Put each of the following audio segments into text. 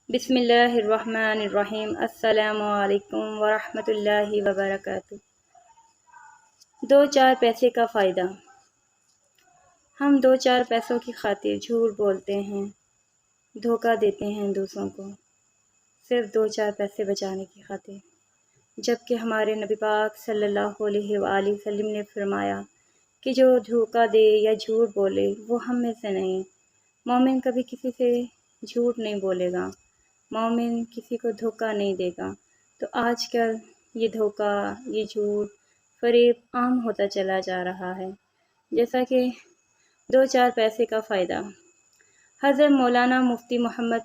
بسم اللہ الرحمن الرحیم۔ السلام علیکم ورحمۃ اللہ وبرکاتہ۔ دو چار پیسے کا فائدہ۔ ہم دو چار پیسوں کی خاطر جھوٹ بولتے ہیں، دھوکہ دیتے ہیں دوسروں کو، صرف دو چار پیسے بچانے کی خاطر، جبکہ ہمارے نبی پاک صلی اللہ علیہ وآلہ وسلم نے فرمایا کہ جو دھوکہ دے یا جھوٹ بولے وہ ہم میں سے نہیں۔ مومن کبھی کسی سے جھوٹ نہیں بولے گا، مومن کسی کو دھوکہ نہیں دے گا۔ تو آج کل یہ دھوکہ، یہ جھوٹ، فریب عام ہوتا چلا جا رہا ہے۔ جیسا کہ دو چار پیسے کا فائدہ، حضرت مولانا مفتی محمد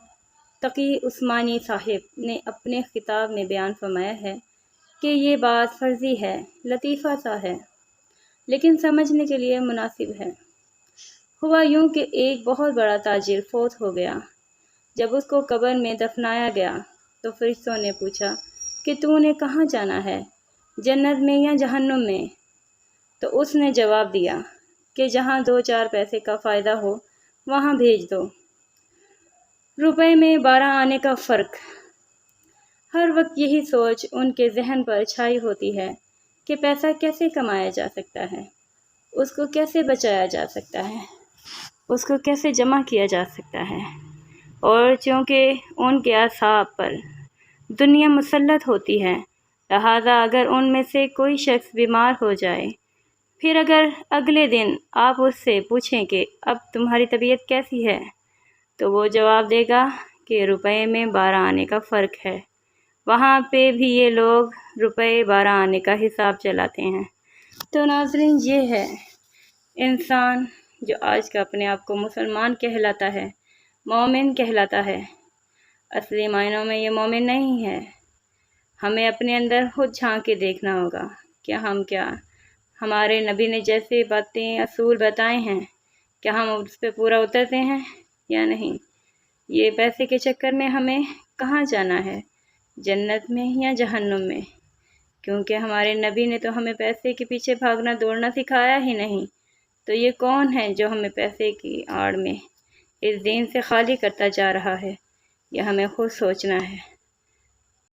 تقی عثمانی صاحب نے اپنے خطاب میں بیان فرمایا ہے کہ یہ بات فرضی ہے، لطیفہ سا ہے، لیکن سمجھنے کے لیے مناسب ہے۔ ہوا یوں کہ ایک بہت بڑا تاجر فوت ہو گیا۔ جب اس کو قبر میں دفنایا گیا تو فرشتوں نے پوچھا کہ تو نے کہاں جانا ہے، جنت میں یا جہنم میں؟ تو اس نے جواب دیا کہ جہاں دو چار پیسے کا فائدہ ہو وہاں بھیج دو۔ روپے میں 12 آنے کا فرق۔ ہر وقت یہی سوچ ان کے ذہن پر چھائی ہوتی ہے کہ پیسہ کیسے کمایا جا سکتا ہے، اس کو کیسے بچایا جا سکتا ہے، اس کو کیسے جمع کیا جا سکتا ہے۔ اور چونکہ ان کے اعصاب پر دنیا مسلط ہوتی ہے، لہٰذا اگر ان میں سے کوئی شخص بیمار ہو جائے، پھر اگر اگلے دن آپ اس سے پوچھیں کہ اب تمہاری طبیعت کیسی ہے، تو وہ جواب دے گا کہ روپے میں 12 آنے کا فرق ہے۔ وہاں پہ بھی یہ لوگ روپے 12 آنے کا حساب چلاتے ہیں۔ تو ناظرین، یہ ہے انسان جو آج کا اپنے آپ کو مسلمان کہلاتا ہے، مومن کہلاتا ہے، اصلی معنوں میں یہ مومن نہیں ہے۔ ہمیں اپنے اندر خود جھانک کے دیکھنا ہوگا کہ ہم کیا ہمارے نبی نے جیسے باتیں اصول بتائے ہیں، کیا ہم اس پہ پورا اترتے ہیں یا نہیں؟ یہ پیسے کے چکر میں ہمیں کہاں جانا ہے، جنت میں یا جہنم میں؟ کیونکہ ہمارے نبی نے تو ہمیں پیسے کے پیچھے بھاگنا دوڑنا سکھایا ہی نہیں۔ تو یہ کون ہے جو ہمیں پیسے کی آڑ میں اس دین سے خالی کرتا جا رہا ہے؟ یہ ہمیں خود سوچنا ہے۔